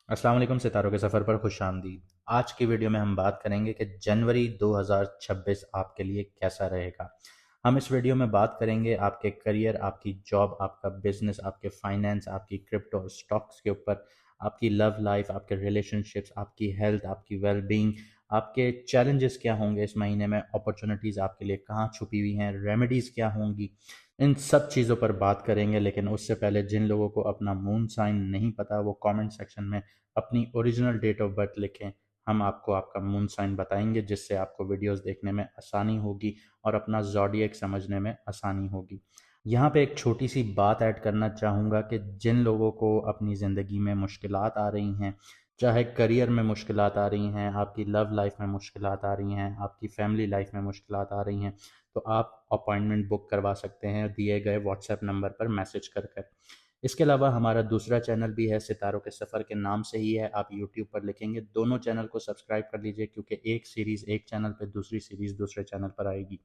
अस्सलाम वालेकुम सितारों के सफ़र पर खुशामदीद। आज की वीडियो में हम बात करेंगे कि जनवरी 2026 आपके लिए कैसा रहेगा। हम इस वीडियो में बात करेंगे आपके करियर, आपकी जॉब, आपका बिजनेस, आपके फाइनेंस, आपकी क्रिप्टो और स्टॉक्स के ऊपर, आपकी लव लाइफ, आपके रिलेशनशिप्स, आपकी हेल्थ, आपकी वेलबींग, आपके चैलेंजेस क्या होंगे इस महीने में, अपॉर्चुनिटीज़ आपके लिए कहाँ छुपी हुई हैं, रेमेडीज़ क्या होंगी, इन सब चीज़ों पर बात करेंगे। लेकिन उससे पहले जिन लोगों को अपना मून साइन नहीं पता वो कमेंट सेक्शन में अपनी ओरिजिनल डेट ऑफ बर्थ लिखें। हम आपको आपका मून साइन बताएंगे जिससे आपको वीडियोस देखने में आसानी होगी और अपना ज़ोडिएक समझने में आसानी होगी। यहाँ पे एक छोटी सी बात ऐड करना चाहूँगा कि जिन लोगों को अपनी ज़िंदगी में मुश्किलात आ रही हैं, चाहे करियर में मुश्किलात आ रही हैं, आपकी लव लाइफ में मुश्किलात आ रही हैं, आपकी फैमिली लाइफ में मुश्किलात आ रही हैं, तो आप अपॉइंटमेंट बुक करवा सकते हैं दिए गए व्हाट्सएप नंबर पर मैसेज कर कर। इसके अलावा हमारा दूसरा चैनल भी है, सितारों के सफ़र के नाम से ही है। आप यूट्यूब पर लिखेंगे, दोनों चैनल को सब्सक्राइब कर लीजिए क्योंकि एक सीरीज़ एक चैनल पे, दूसरी सीरीज़ दूसरे चैनल पर आएगी।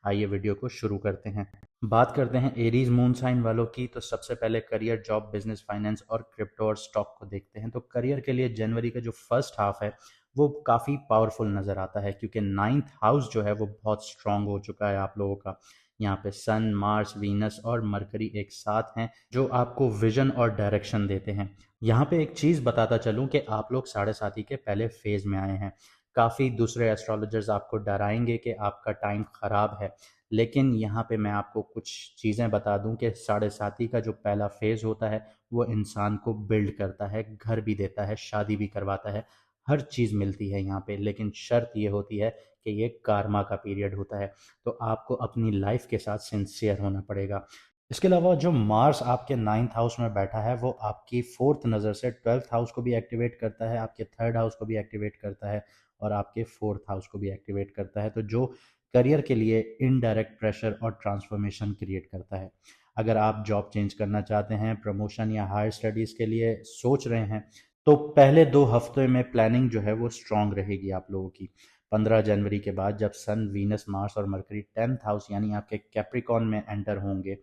आइए वीडियो को शुरू करते हैं। बात करते हैं एरीज मून साइन वालों की। तो सबसे पहले करियर, जॉब, बिजनेस, फाइनेंस और क्रिप्टो और स्टॉक को देखते हैं। तो करियर के लिए जनवरी का जो फर्स्ट हाफ है वो काफ़ी पावरफुल नज़र आता है क्योंकि नाइन्थ हाउस जो है वो बहुत स्ट्रांग हो चुका है आप लोगों का। यहाँ पे सन, मार्स, वीनस और मरकरी एक साथ हैं जो आपको विजन और डायरेक्शन देते हैं। यहाँ पे एक चीज़ बताता चलूँ कि आप लोग साढ़े साथी के पहले फेज में आए हैं। काफ़ी दूसरे एस्ट्रोलॉजर्स आपको डराएंगे कि आपका टाइम ख़राब है, लेकिन यहाँ पे मैं आपको कुछ चीज़ें बता दूं कि साढ़े साथी का जो पहला फेज़ होता है वो इंसान को बिल्ड करता है, घर भी देता है, शादी भी करवाता है, हर चीज़ मिलती है यहाँ पे। लेकिन शर्त ये होती है कि ये कार्मा का पीरियड होता है, तो आपको अपनी लाइफ के साथ सिंसियर होना पड़ेगा। इसके अलावा जो मार्स आपके नाइन्थ हाउस में बैठा है वो आपकी फोर्थ नज़र से ट्वेल्थ हाउस को भी एक्टिवेट करता है, आपके थर्ड हाउस को भी एक्टिवेट करता है और आपके फोर्थ हाउस को भी एक्टिवेट करता है। तो जो करियर के लिए इनडायरेक्ट प्रेशर और ट्रांसफॉर्मेशन क्रिएट करता है। अगर आप जॉब चेंज करना चाहते हैं, प्रमोशन या हायर स्टडीज़ के लिए सोच रहे हैं, तो पहले 2 हफ्ते में प्लानिंग जो है वो स्ट्रांग रहेगी आप लोगों की। 15 जनवरी के बाद जब सन, वीनस, मार्स और मरकरी टेंथ हाउस यानी आपके कैप्रिकॉन में एंटर होंगे,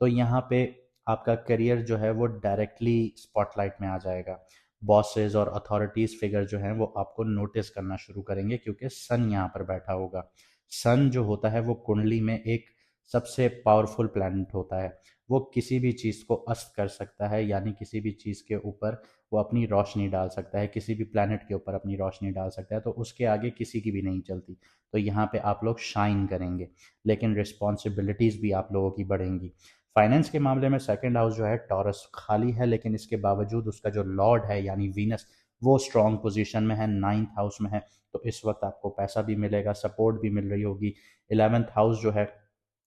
तो यहाँ पे आपका करियर जो है वो डायरेक्टली स्पॉटलाइट में आ जाएगा। बॉसेस और अथॉरिटीज फिगर जो हैं वो आपको नोटिस करना शुरू करेंगे क्योंकि सन यहाँ पर बैठा होगा। सन जो होता है वो कुंडली में एक सबसे पावरफुल प्लैनेट होता है। वो किसी भी चीज़ को अस्त कर सकता है, यानी किसी भी चीज़ के ऊपर वो अपनी रोशनी डाल सकता है, किसी भी प्लैनेट के ऊपर अपनी रोशनी डाल सकता है, तो उसके आगे किसी की भी नहीं चलती। तो यहाँ पे आप लोग शाइन करेंगे, लेकिन रिस्पॉन्सिबिलिटीज़ भी आप लोगों की बढ़ेंगी। फाइनेंस के मामले में सेकंड हाउस जो है टॉरस खाली है, लेकिन इसके बावजूद उसका जो लॉर्ड है यानी वीनस वो स्ट्रॉन्ग पोजीशन में है, नाइन्थ हाउस में है। तो इस वक्त आपको पैसा भी मिलेगा, सपोर्ट भी मिल रही होगी। 11th हाउस जो है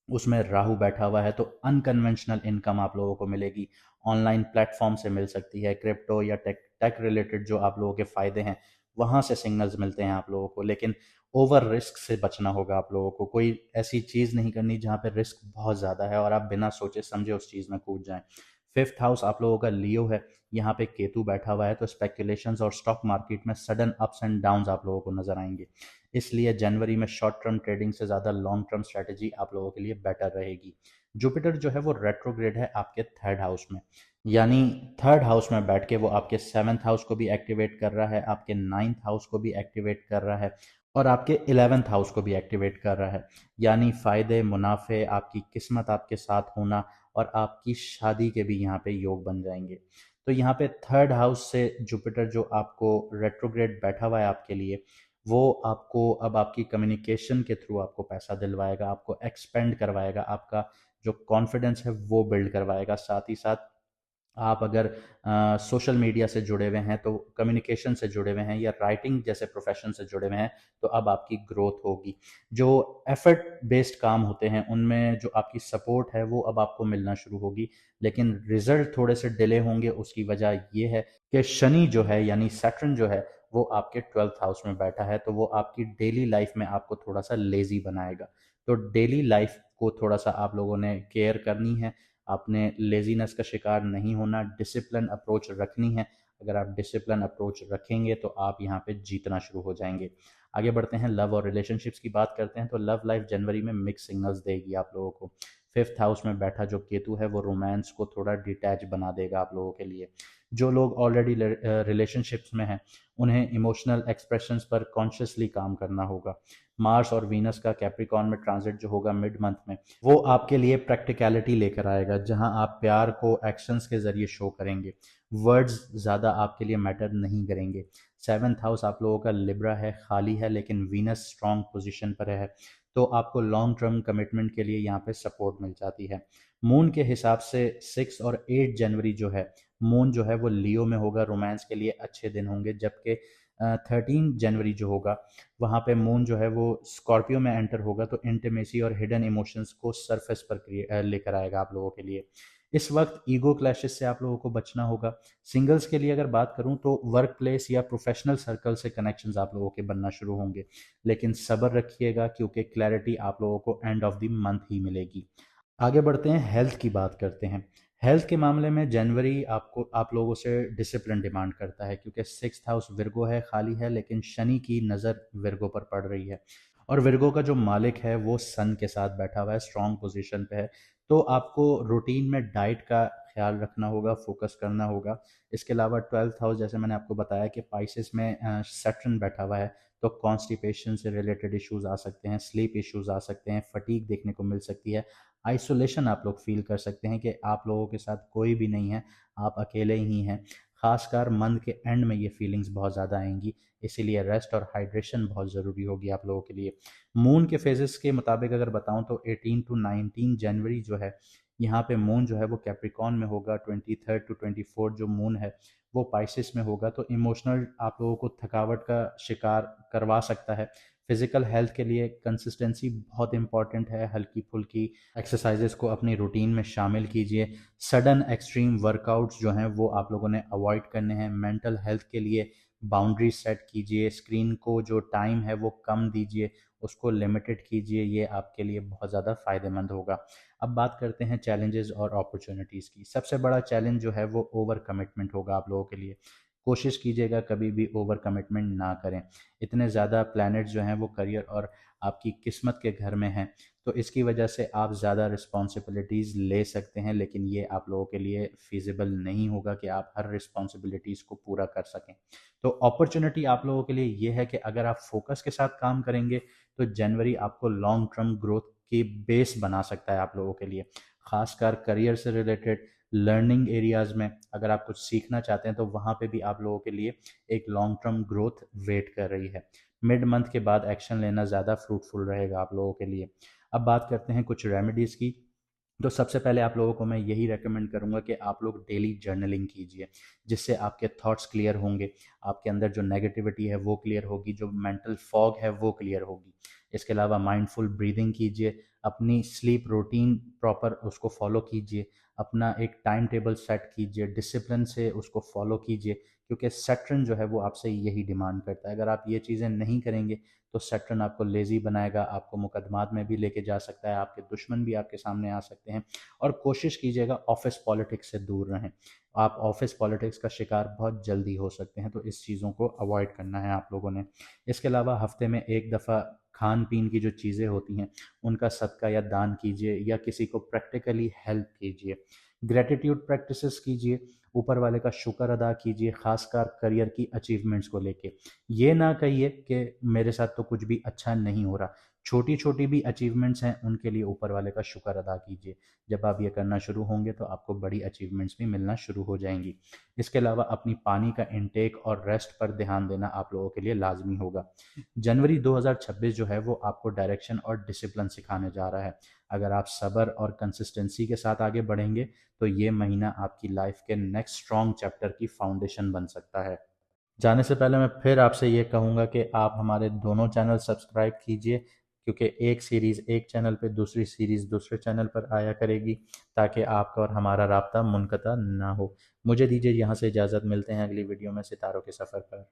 उसमें राहु बैठा हुआ है, तो अनकन्वेंशनल इनकम आप लोगों को मिलेगी, ऑनलाइन प्लेटफॉर्म से मिल सकती है, क्रिप्टो या टेक टेक रिलेटेड जो आप लोगों के फ़ायदे हैं वहाँ से सिग्नल्स मिलते हैं आप लोगों को। लेकिन ओवर रिस्क से बचना होगा आप लोगों को, कोई ऐसी चीज़ नहीं करनी जहाँ पे रिस्क बहुत ज़्यादा है और आप बिना सोचे समझे उस चीज़ में कूद जाएं। फिफ्थ हाउस आप लोगों का लियो है, यहाँ पे केतु बैठा हुआ है, तो स्पेकुलेशंस और स्टॉक मार्केट में सडन अप्स एंड डाउन्स आप लोगों को नजर आएंगे। इसलिए जनवरी में शॉर्ट टर्म ट्रेडिंग से ज़्यादा लॉन्ग टर्म स्ट्रेटेजी आप लोगों के लिए बेटर रहेगी। जुपिटर जो है वो रेट्रोग्रेड है आपके थर्ड हाउस में, यानी थर्ड हाउस में बैठ के वो आपके सेवन्थ हाउस को भी एक्टिवेट कर रहा है, आपके नाइन्थ हाउस को भी एक्टिवेट कर रहा है और आपके 11th हाउस को भी एक्टिवेट कर रहा है। यानी फ़ायदे, मुनाफे, आपकी किस्मत आपके साथ होना और आपकी शादी के भी यहाँ पे योग बन जाएंगे। तो यहाँ पे थर्ड हाउस से जुपिटर जो आपको रेट्रोग्रेड बैठा हुआ है आपके लिए, वो आपको अब आपकी कम्युनिकेशन के थ्रू आपको पैसा दिलवाएगा, आपको एक्सपेंड करवाएगा, आपका जो कॉन्फिडेंस है वो बिल्ड करवाएगा। साथ ही साथ आप अगर सोशल मीडिया से जुड़े हुए हैं, तो कम्युनिकेशन से जुड़े हुए हैं या राइटिंग जैसे प्रोफेशन से जुड़े हुए हैं, तो अब आपकी ग्रोथ होगी। जो एफर्ट बेस्ड काम होते हैं उनमें जो आपकी सपोर्ट है वो अब आपको मिलना शुरू होगी, लेकिन रिजल्ट थोड़े से डिले होंगे। उसकी वजह ये है कि शनि जो है यानी सैटर्न जो है वो आपके 12th हाउस में बैठा है, तो वो आपकी डेली लाइफ में आपको थोड़ा सा लेजी बनाएगा। तो डेली लाइफ को थोड़ा सा आप लोगों ने केयर करनी है, आपने लेजीनेस का शिकार नहीं होना, डिसिप्लिन अप्रोच रखनी है। अगर आप डिसिप्लिन अप्रोच रखेंगे तो आप यहाँ पे जीतना शुरू हो जाएंगे। आगे बढ़ते हैं, लव और रिलेशनशिप्स की बात करते हैं। तो लव लाइफ जनवरी में मिक्स सिग्नल्स देगी आप लोगों को। फिफ्थ हाउस में बैठा जो केतु है वो रोमांस को थोड़ा डिटैच बना देगा आप लोगों के लिए। जो लोग ऑलरेडी रिलेशनशिप्स में हैं उन्हें इमोशनल एक्सप्रेशंस पर कॉन्शियसली काम करना होगा। मार्स और वीनस का कैप्रिकॉन में ट्रांजिट जो होगा मिड मंथ में, वो आपके लिए प्रैक्टिकलिटी लेकर आएगा, जहां आप प्यार को एक्शंस के जरिए शो करेंगे। वर्ड्स ज़्यादा आपके लिए मैटर नहीं करेंगे। सेवन्थ हाउस आप लोगों का लिब्रा है, खाली है, लेकिन वीनस स्ट्रॉन्ग पोजीशन पर है, तो आपको लॉन्ग टर्म कमिटमेंट के लिए यहाँ पे सपोर्ट मिल जाती है। मून के हिसाब से 6 और 8 जनवरी जो है, मून जो है वो लियो में होगा, रोमांस के लिए अच्छे दिन होंगे। जबकि 13 जनवरी जो होगा, वहाँ पे मून जो है वो स्कॉर्पियो में एंटर होगा, तो इंटीमेसी और हिडन इमोशंस को सरफेस पर लेकर आएगा आप लोगों के लिए। इस वक्त ईगो क्लैशेस से आप लोगों को बचना होगा। सिंगल्स के लिए अगर बात करूं तो वर्क प्लेस या प्रोफेशनल सर्कल से कनेक्शंस आप लोगों के बनना शुरू होंगे, लेकिन सब्र रखिएगा क्योंकि क्लैरिटी आप लोगों को एंड ऑफ द मंथ ही मिलेगी। आगे बढ़ते हैं, हेल्थ की बात करते हैं। हेल्थ के मामले में जनवरी आपको आप लोगों से डिसिप्लिन डिमांड करता है, क्योंकि 6th हाउस विर्गो है, खाली है, लेकिन शनि की नज़र विर्गो पर पड़ रही है, और विर्गो का जो मालिक है वो सन के साथ बैठा हुआ है, स्ट्रॉन्ग पोजीशन पे है। तो आपको रूटीन में डाइट का ख्याल रखना होगा, फोकस करना होगा। इसके अलावा 12th हाउस, जैसे मैंने आपको बताया कि पाइसिस में सैटर्न बैठा हुआ है, तो कॉन्स्टिपेशन से रिलेटेड इश्यूज आ सकते हैं, स्लीप इश्यूज आ सकते हैं, फटीग देखने को मिल सकती है, आइसोलेशन आप लोग फील कर सकते हैं कि आप लोगों के साथ कोई भी नहीं है, आप अकेले ही हैं। खासकर मंथ के एंड में ये फीलिंग्स बहुत ज़्यादा आएंगी, इसीलिए रेस्ट और हाइड्रेशन बहुत ज़रूरी होगी आप लोगों के लिए। मून के फेजेस के मुताबिक अगर बताऊं तो 18 to 19 जनवरी जो है, यहाँ पे मून जो है वो कैप्रिकॉन में होगा। 23rd to 24th जो मून है वो पाइसिस में होगा, तो इमोशनल आप लोगों को थकावट का शिकार करवा सकता है। फिजिकल हेल्थ के लिए कंसिस्टेंसी बहुत इंपॉर्टेंट है, हल्की फुल्की एक्सरसाइजेस को अपनी रूटीन में शामिल कीजिए। सडन एक्सट्रीम वर्कआउट्स जो हैं वो आप लोगों ने अवॉइड करने हैं। मेंटल हेल्थ के लिए बाउंड्री सेट कीजिए, स्क्रीन को जो टाइम है वो कम दीजिए, उसको लिमिटेड कीजिए, ये आपके लिए बहुत ज़्यादा फ़ायदेमंद होगा। अब बात करते हैं चैलेंजेस और अपॉर्चुनिटीज़ की। सबसे बड़ा चैलेंज जो है वो ओवर कमिटमेंट होगा आप लोगों के लिए। कोशिश कीजिएगा कभी भी ओवर कमिटमेंट ना करें। इतने ज़्यादा प्लैनेट्स जो हैं वो करियर और आपकी किस्मत के घर में हैं, तो इसकी वजह से आप ज़्यादा रिस्पॉन्सिबिलिटीज़ ले सकते हैं, लेकिन ये आप लोगों के लिए फिजिबल नहीं होगा कि आप हर रिस्पॉन्सिबिलिटीज़ को पूरा कर सकें। तो अपॉर्चुनिटी आप लोगों के लिए ये है कि अगर आप फोकस के साथ काम करेंगे तो जनवरी आपको लॉन्ग टर्म ग्रोथ की बेस बना सकता है आप लोगों के लिए। खासकर करियर से रिलेटेड लर्निंग एरियाज़ में अगर आप कुछ सीखना चाहते हैं तो वहाँ पे भी आप लोगों के लिए एक लॉन्ग टर्म ग्रोथ वेट कर रही है। मिड मंथ के बाद एक्शन लेना ज़्यादा फ्रूटफुल रहेगा आप लोगों के लिए। अब बात करते हैं कुछ रेमेडीज़ की। तो सबसे पहले आप लोगों को मैं यही रेकमेंड करूंगा कि आप लोग डेली जर्नलिंग कीजिए, जिससे आपके थॉट्स क्लियर होंगे, आपके अंदर जो नेगेटिविटी है वो क्लियर होगी, जो मेंटल फॉग है वो क्लियर होगी। इसके अलावा माइंडफुल ब्रीदिंग कीजिए, अपनी स्लीप रूटीन प्रॉपर उसको फॉलो कीजिए, अपना एक टाइम टेबल सेट कीजिए, डिसिप्लिन से उसको फॉलो कीजिए, क्योंकि सैटर्न जो है वो आपसे यही डिमांड करता है। अगर आप ये चीज़ें नहीं करेंगे तो सैटर्न आपको लेज़ी बनाएगा, आपको मुकदमात में भी लेके जा सकता है, आपके दुश्मन भी आपके सामने आ सकते हैं। और कोशिश कीजिएगा ऑफिस पॉलिटिक्स से दूर रहें, आप ऑफिस पॉलिटिक्स का शिकार बहुत जल्दी हो सकते हैं, तो इस चीज़ों को अवॉइड करना है आप लोगों ने। इसके अलावा हफ्ते में एक दफ़ा खान पीन की जो चीज़ें होती हैं उनका सदका या दान कीजिए, या किसी को प्रैक्टिकली हेल्प कीजिए। ग्रेटिट्यूड प्रैक्टिसेस कीजिए, ऊपर वाले का शुक्र अदा कीजिए, खासकर करियर की अचीवमेंट्स को लेके। ये ना कहिए कि मेरे साथ तो कुछ भी अच्छा नहीं हो रहा, छोटी छोटी भी अचीवमेंट्स हैं उनके लिए ऊपर वाले का शुक्र अदा कीजिए। जब आप ये करना शुरू होंगे तो आपको बड़ी अचीवमेंट्स भी मिलना शुरू हो जाएंगी। इसके अलावा अपनी पानी का इनटेक और रेस्ट पर ध्यान देना आप लोगों के लिए लाजमी होगा। जनवरी 2026 जो है वो आपको डायरेक्शन और डिसिप्लिन सिखाने जा रहा है। अगर आप सब्र और कंसिस्टेंसी के साथ आगे बढ़ेंगे तो ये महीना आपकी लाइफ के नेक्स्ट स्ट्रॉन्ग चैप्टर की फाउंडेशन बन सकता है। जाने से पहले मैं फिर आपसे ये कहूँगा कि आप हमारे दोनों चैनल सब्सक्राइब कीजिए, क्योंकि एक सीरीज़ एक चैनल पे, दूसरी सीरीज़ दूसरे चैनल पर आया करेगी, ताकि आपका और हमारा राब्ता मुनक़ता ना हो। मुझे दीजिए यहाँ से इजाज़त, मिलते हैं अगली वीडियो में सितारों के सफ़र पर।